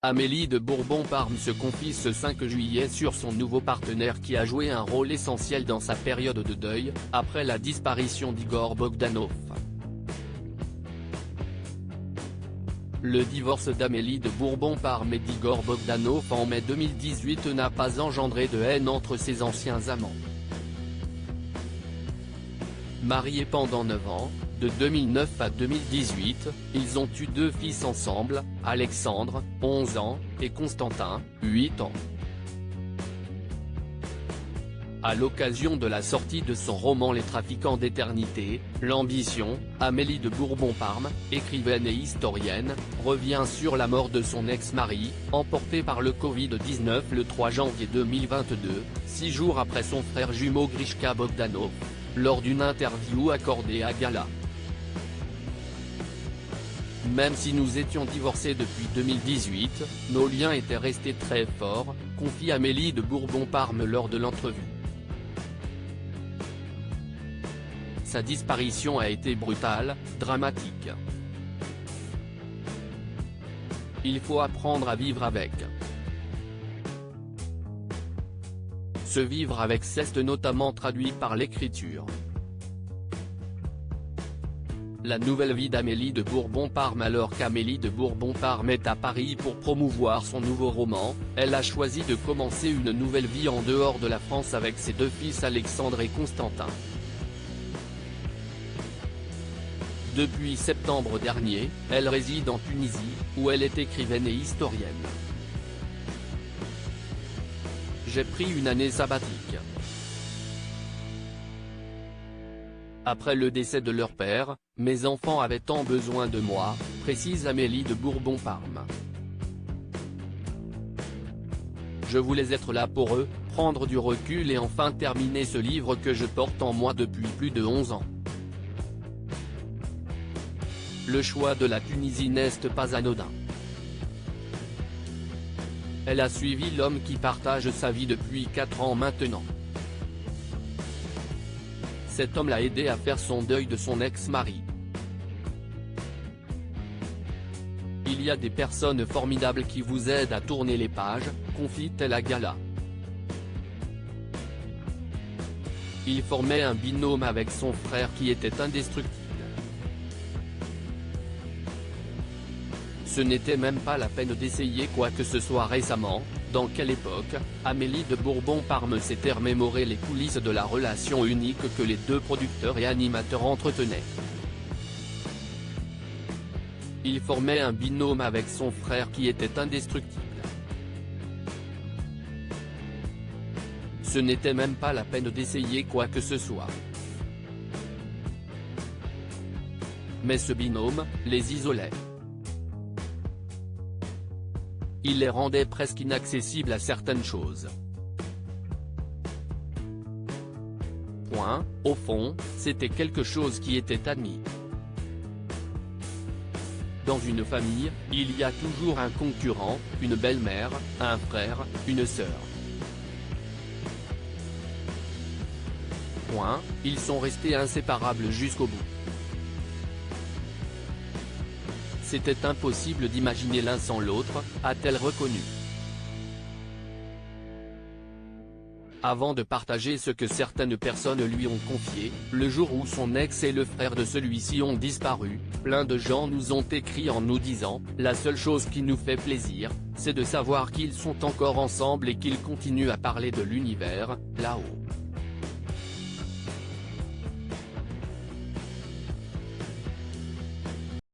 Amélie de Bourbon-Parme se confie ce 5 juillet sur son nouveau partenaire qui a joué un rôle essentiel dans sa période de deuil, après la disparition d'Igor Bogdanov. Le divorce d'Amélie de Bourbon-Parme et d'Igor Bogdanov en mai 2018 n'a pas engendré de haine entre ses anciens amants. Mariés pendant 9 ans, de 2009 à 2018, ils ont eu 2 fils ensemble, Alexandre, 11 ans, et Constantin, 8 ans. À l'occasion de la sortie de son roman Les Trafiquants d'éternité, l'ambition, Amélie de Bourbon-Parme, écrivaine et historienne, revient sur la mort de son ex-mari, emporté par le Covid-19 le 3 janvier 2022, 6 jours après son frère jumeau Grishka Bogdanov, lors d'une interview accordée à Gala. Même si nous étions divorcés depuis 2018, nos liens étaient restés très forts, confie Amélie de Bourbon-Parme lors de l'entrevue. Sa disparition a été brutale, dramatique. Il faut apprendre à vivre avec. Se vivre avec c'est notamment traduit par l'écriture. La nouvelle vie d'Amélie de Bourbon-Parme. Alors qu'Amélie de Bourbon-Parme est à Paris pour promouvoir son nouveau roman, elle a choisi de commencer une nouvelle vie en dehors de la France avec ses 2 fils Alexandre et Constantin. Depuis septembre dernier, elle réside en Tunisie, où elle est écrivaine et historienne. J'ai pris une année sabbatique. Après le décès de leur père, mes enfants avaient tant besoin de moi, précise Amélie de Bourbon-Parme. Je voulais être là pour eux, prendre du recul et enfin terminer ce livre que je porte en moi depuis plus de 11 ans. Le choix de la Tunisie n'est pas anodin. Elle a suivi l'homme qui partage sa vie depuis 4 ans maintenant. Cet homme l'a aidé à faire son deuil de son ex-mari. Il y a des personnes formidables qui vous aident à tourner les pages, confie-t-elle à Gala. Il formait un binôme avec son frère qui était indestructible. Ce n'était même pas la peine d'essayer quoi que ce soit récemment. Dans quelle époque, Amélie de Bourbon-Parme s'était remémoré les coulisses de la relation unique que les 2 producteurs et animateurs entretenaient. Il formait un binôme avec son frère qui était indestructible. Ce n'était même pas la peine d'essayer quoi que ce soit. Mais ce binôme, les isolait. Il les rendait presque inaccessibles à certaines choses. Au fond, c'était quelque chose qui était admis. Dans une famille, il y a toujours un concurrent, une belle-mère, un frère, une sœur. Ils sont restés inséparables jusqu'au bout. C'était impossible d'imaginer l'un sans l'autre, a-t-elle reconnu. Avant de partager ce que certaines personnes lui ont confié, le jour où son ex et le frère de celui-ci ont disparu, plein de gens nous ont écrit en nous disant « La seule chose qui nous fait plaisir, c'est de savoir qu'ils sont encore ensemble et qu'ils continuent à parler de l'univers, là-haut ».